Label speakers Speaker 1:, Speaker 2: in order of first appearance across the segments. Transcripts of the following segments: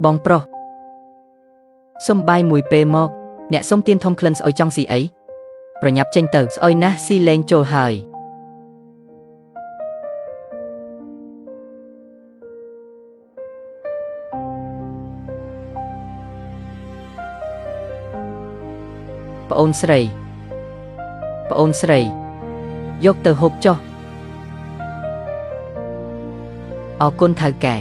Speaker 1: បងប្រុសសុំបាយមួយពេលមកអ្នកសុំទៀនធំក្លិនស្អុយចង់ស៊ីអីប្រញាប់ចេញទៅស្អុយណាស់ស៊ីលេងចូលហើយប្អូនស្រីយកទៅហូបចុះអរគុណថៅកែ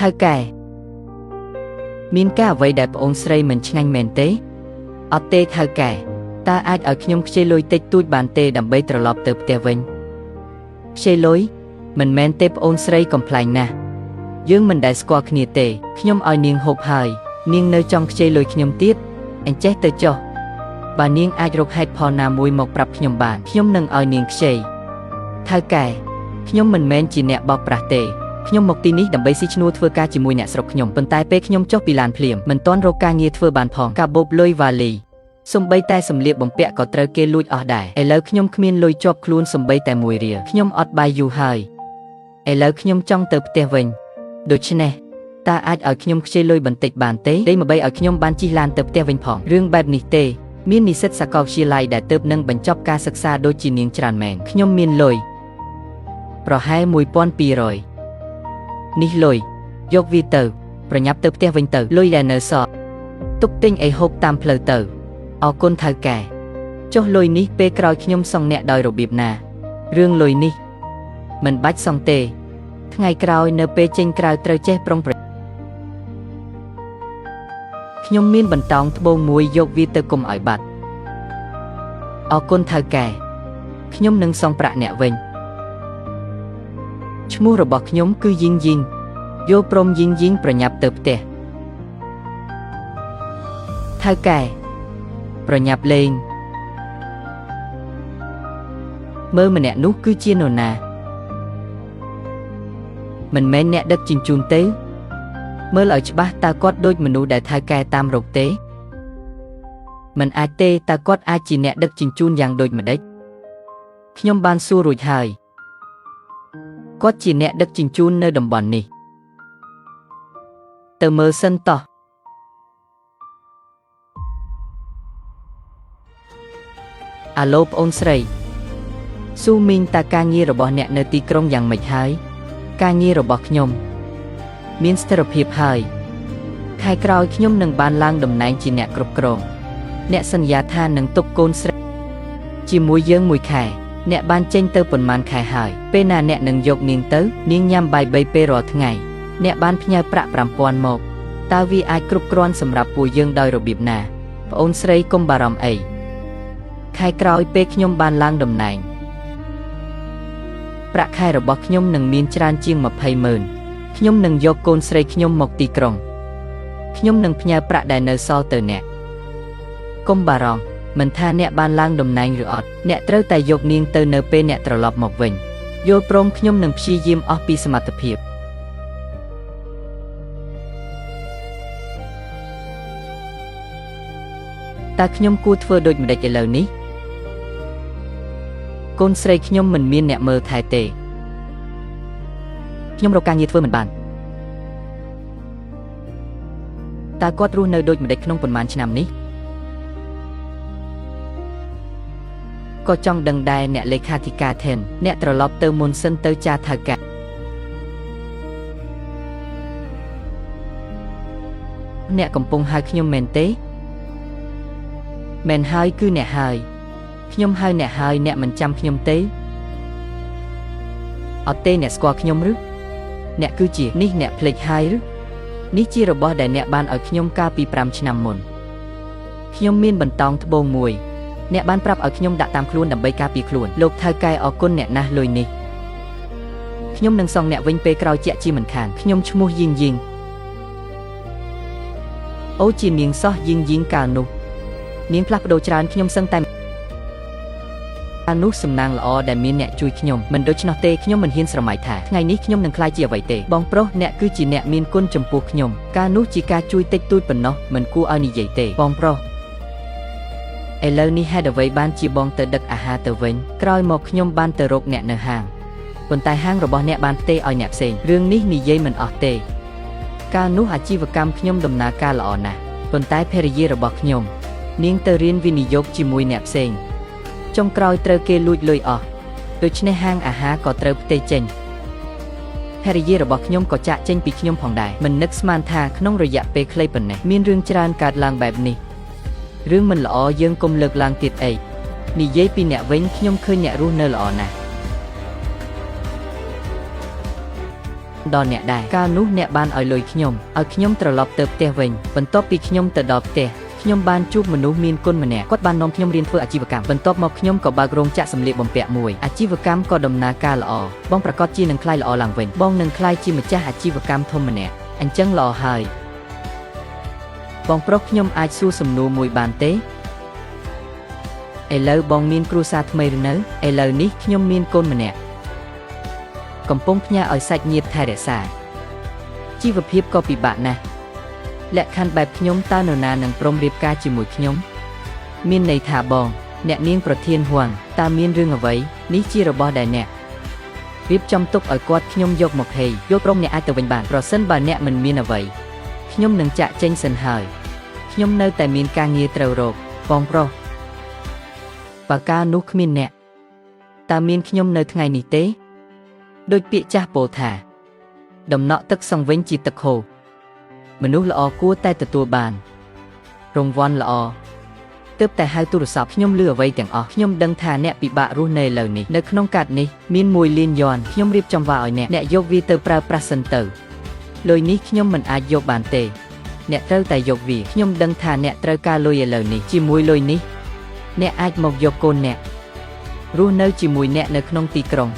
Speaker 1: ថៅកែមានការអ្វីដែលប្អូនស្រីមិនឆ្ងាញ់មែនទេអត់ទេថៅកែតើអាចឲ្យខ្ញុំខ្ចីលុយតិចតួចបានទេដើម្បីត្រឡប់ទៅផ្ទះវិញខ្ចីលុយមិនមែនទេប្អូនស្រីកំ pl ែងណាស់យើងមិនដែលស្គាល់គ្នាទេខ្ញុំឲ្យនាងហូបហើយនាងនៅចង់ខ្ចីលុយខ្ញុំទៀតអញ្ចេះទៅចុះបើនាងអាចរកហេតុផលណាមួយមកប្រាប់ខ្ញុំបានខ្ញុំនឹងឲ្យនាងខ្ចីថៅកែខ្ញុំមិនមែនជាអ្នកបោកប្រាស់ទេខ្ញុំមកទីនេះដើម្បីស៊ីឈ្នួលធ្វើការជាមួយអ្នកស្រុកខ្ញុំប៉ុន្តែពេលខ្ញុំចុះពីឡានភ្លាមមិនទាន់រកការងារធ្វើបានផងការបូបលុយវ៉ាលីសំបីតែសម្លៀកបំពាក់ក៏ត្រូវគេលួចអស់ដែរឥឡូវខ្ញុំគ្មានលុយជាប់ខ្លួនសំបីតែមួយរៀលខ្ញុំអត់បាយយូរហើយឥឡូវខ្ញុំចង់ទៅផ្ទះវិញដូច្នេះតើអាចឲ្យខ្ញុំខ្ចីលុយបន្តិចបានទេដើម្បីឲ្យខ្ញុំបានជិះឡានទៅផ្ទះវិញផងរឿងបែបនេះទេមាននិស្សិតសាកលវិទ្យាល័យដែលទើបនឹងបញ្ចប់ការសិក្សាដូចជានាងច្រើនមែនខ្ញុំមានលុយប្រហែល 1200 នេះលុយយកវាទៅប្រញាប់ទៅផ្ទះវិញទៅលុយដែលនៅសល់ទុកទិញអីហូបតាមផ្លូវទៅអរគុណថៅកែចុះលុយនេះពេលក្រោយខ្ញុំសងអ្នកដោយរបៀបណារឿងលុយនេះមិនបាច់សងទេថ្ងៃក្រោយនៅពេលចេញក្រៅត្រូវចេះប្រុងប្រយ័ត្នខ្ញុំមានបន្តោងត្បូងមួយយកវាទៅគុំឲ្យបាត់អរគុណថៅកែខ្ញុំនឹងសងប្រាក់អ្នកវិញឈ្មោះរបស់ខ្ញុំគឺយីងយល់ព្រមយីងប្រញាប់ទៅផ្ទះថៅកែប្រញាប់លេងមើលម្នាក់នោះគឺជានរណាមិនមែនអ្នកដឹកជញ្ជូនទេមើលឲ្យច្បាស់តើគាត់ដូចមនុស្សដែលថៅកែតាមរកទេមិនអាចទេតើគាត់អាចជាអ្នកដឹកជញ្ជូនយ៉ាងដូចម្ដេចខ្ញុំបានសួររួចហើយគាត់ជាអ្នកដឹកជញ្ជូននៅតំបន់នេះទៅមើលសិនតោះអាឡូប្អូនស្រីស៊ូមីងតើការងាររបស់អ្នកនៅទីក្រុងយ៉ាងម៉េចហើយការងាររបស់ខ្ញុំមានស្ថិរភាពហើយខែក្រោយខ្ញុំនឹងបានឡើងតំណែងជាអ្នកគ្រប់គ្រងអ្នកសន្យាថានឹងទុកកូនស្រីជាមួយយើងមួយខែអ្នកបានចេញទៅប៉ុន្មានខែហើយពេលណាអ្នកនឹងយកនាងទៅនាងញ៉ាំបាយ3ពេលរាល់ថ្ងៃអ្នកបានផ្ញើប្រាក់ 5000 មកតើវាអាចគ្រប់គ្រាន់សម្រាប់ពួកយើងដោយរបៀបណាប្អូនស្រីកុំបារម្ភអីខែក្រោយពេលខ្ញុំបានឡើងតំណែងប្រាក់ខែរបស់ខ្ញុំនឹងមានច្រើនជាង 200000 ខ្ញុំនឹងយកកូនស្រីខ្ញុំមកទីក្រុងខ្ញុំនឹងផ្ញើប្រាក់ដែលនៅសល់ទៅអ្នកកុំបារម្ភមិនថាអ្នកបានឡើងតំណែងឬអត់អ្នកត្រូវតែយកនាងទៅនៅពេលអ្នកត្រឡប់មកវិញយល់ព្រមខ្ញុំនឹងព្យាយាមអស់ពីសមត្ថភាពតើខ្ញុំគួរធ្វើដូចម្ដេចឥឡូវនេះកូនស្រីខ្ញុំមិនមានអ្នកមើលថែទេខ្ញុំរកការងារធ្វើមិនបានតើគាត់រស់នៅដូចម្ដេចក្នុងប៉ុន្មានឆ្នាំនេះក៏ចង់ដឹងដែរអ្នកលេខាធិការថេនអ្នកត្រឡប់ទៅមុនសិនទៅចាថៅកែអ្នកកំពុងហៅខ្ញុំមែនទេមែនហើយគឺអ្នកហើយខ្ញុំហៅអ្នកហើយអ្នកមិនចាំខ្ញុំទេអត់ទេអ្នកស្គាល់ខ្ញុំឬអ្នកគឺជានេះអ្នកភ្លេចហើយឬនេះជារបស់ដែលអ្នកបានឲ្យខ្ញុំកាលពី5ឆ្នាំមុនខ្ញុំមានបន្តោងត្បូងមួយអ្នកបានប្រាប់ឲ្យខ្ញុំដាក់តាមខ្លួនដើម្បីការពារខ្លួនលោកថៅកែអរគុណអ្នកណាស់លុយនេះខ្ញុំនឹងសងអ្នកវិញពេលក្រោយជាក់ជាមិនខានខ្ញុំឈ្មោះយីងអូជានាងសោះយីងកាលនោះនាងផ្លាស់ប្ដូរច្រើនខ្ញុំសឹងតែ អានោះសំណាងល្អដែលមានអ្នកជួយខ្ញុំមិនដូច្នោះទេខ្ញុំមិនហ៊ានស្រមៃថាថ្ងៃនេះខ្ញុំនឹងក្លាយជាអ្វីទេបងប្រុសអ្នកគឺជាអ្នកមានគុណចំពោះខ្ញុំការនោះជាការជួយតិចតួចប៉ុណ្ណោះមិនគួរឲ្យនិយាយទេបងប្រុសឥឡូវនេះហេតុអ្វីបានជាបងទៅដឹកអាហារទៅវិញក្រោយមកខ្ញុំបានទៅរកអ្នកនៅហាងប៉ុន្តែហាងរបស់អ្នកបានផ្ទេរឲ្យអ្នកផ្សេងរឿងនេះនិយាយមិនអស់ទេកាលនោះអាជីវកម្មខ្ញុំដំណើរការល្អណាស់ប៉ុន្តែភរិយារបស់ខ្ញុំនាងទៅរៀនវិនិយោគជាមួយអ្នកផ្សេងចុងក្រោយត្រូវគេលួចលុយអស់ដូច្នេះហាងអាហារក៏ត្រូវផ្ទេរចេញភរិយារបស់ខ្ញុំក៏ចាក់ចេញពីខ្ញុំផងដែរមិននឹកស្មានថាក្នុងរយៈពេលខ្លីប៉ុណ្ណេះមានរឿងច្រើនកើតឡើងបែបនេះរឿងមិនល្អយើងកុំលើកឡើងទៀតអីនិយាយពីអ្នកវិញខ្ញុំឃើញអ្នករស់នៅល្អណាស់ដល់អ្នកដែរកាលនោះអ្នកបានឲ្យលុយខ្ញុំឲ្យខ្ញុំត្រឡប់ទៅផ្ទះវិញបន្ទាប់ពីខ្ញុំទៅដល់ផ្ទះខ្ញុំបានជួបមនុស្សមានគុណម្នាក់គាត់បាននាំខ្ញុំរៀនធ្វើអាជីវកម្មបន្ទាប់មកខ្ញុំក៏បើករោងចក្រសម្លៀកបំពាក់មួយអាជីវកម្មក៏ដំណើរការល្អបងប្រកាសជានឹងក្លាយល្អឡើងវិញបងនឹងក្លាយជាម្ចាស់អាជីវកម្មធំម្នាក់អញ្ចឹងល្អហើយបងប្រុសខ្ញុំអាចសួរសំណួរមួយបានទេឥឡូវបងមានគ្រួសារថ្មីឬនៅឥឡូវនេះខ្ញុំមានកូនម្នាក់កំពុងផ្ញើឲ្យសាច់ញាតិថែរក្សាជីវភាពក៏ពិបាកណាស់លក្ខខណ្ឌបែបខ្ញុំតើនរណានឹងព្រមរៀបការជាមួយខ្ញុំមានន័យថាបងអ្នកនាងប្រធានហួងតើមានរឿងអ្វីនេះជារបស់ដែលអ្នករៀបចំទុកឲ្យគាត់ខ្ញុំយកមកហេយកក្រុមអ្នកអាចទៅវិញបានប្រសិនបើអ្នកមិនមានអ្វីខ្ញុំនឹងចាក់ចេញសិនហើយខ្ញុំនៅតែមានការងារត្រូវរកបងប្រុសបើកាលនោះគ្មានអ្នកតើមានខ្ញុំនៅថ្ងៃនេះទេដូចពាក្យចាស់ពោលថាដំណក់ទឹកសង្វិញជាទឹកហូរមនុស្សល្អគួរតែទទួលបានរង្វាន់ល្អទើបតែហៅទូរស័ព្ទខ្ញុំឮអ្វីទាំងអស់ខ្ញុំដឹងថាអ្នកពិបាករស់នៅឥឡូវនេះនៅក្នុងកាតនេះមាន1លានយ៉នខ្ញុំរៀបចំវាឲ្យអ្នកយកវាទៅប្រើប្រាស់សិនទៅលុយនេះខ្ញុំមិនអាចយកបានទេអ្នកត្រូវតែយកវាខ្ញុំដឹងថាអ្នកត្រូវការលុយឥឡូវនេះជាមួយលុយនេះអ្នកអាចមកយកកូនអ្នករស់នៅជាមួយអ្នកនៅក្នុងទីក្រុង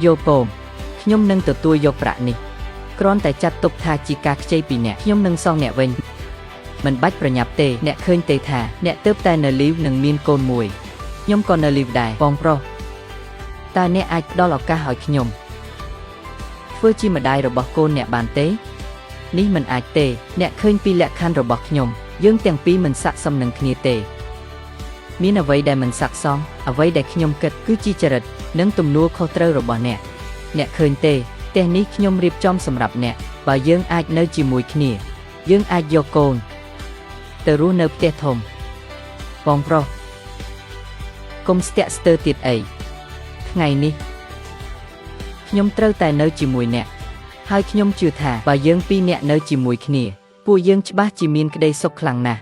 Speaker 1: យោពមខ្ញុំនឹងទទួលយកប្រាក់នេះគ្រាន់តែចាត់ទុកថាជាការខ្ចីពីអ្នកខ្ញុំនឹងសងអ្នកវិញមិនបាច់ប្រញាប់ទេអ្នកឃើញទេថាអ្នកទើបតែនៅលីវនឹងមានកូនមួយខ្ញុំក៏នៅលីវដែរបងប្រុសតើអ្នកអាចផ្ដល់ឱកាសឲ្យខ្ញុំធ្វើជាម្ដាយរបស់កូនអ្នកបានទេនេះមិនអាចទេអ្នកឃើញពីលក្ខខណ្ឌរបស់ខ្ញុំយើងទាំងពីរមិនស័ក្តិសមនឹងគ្នាទេមានអ្វីដែលមិនស័ក្តិសមអ្វីដែលខ្ញុំគិតគឺជាចរិតនិងទំនួលខុសត្រូវរបស់អ្នកឃើញទេផ្ទះនេះខ្ញុំរៀបចំសម្រាប់អ្នកបើយើងអាចនៅជាមួយគ្នាយើងអាចយកកូនទៅរស់នៅផ្ទះធំបងប្រុសកុំស្ទាក់ស្ទើរទៀតអីថ្ងៃនេះខ្ញុំត្រូវតែនៅជាមួយអ្នកហើយខ្ញុំជឿថាបើយើងពីរនាក់នៅជាមួយគ្នាពួកយើងច្បាស់ជាមានក្តីសុខខ្លាំងណាស់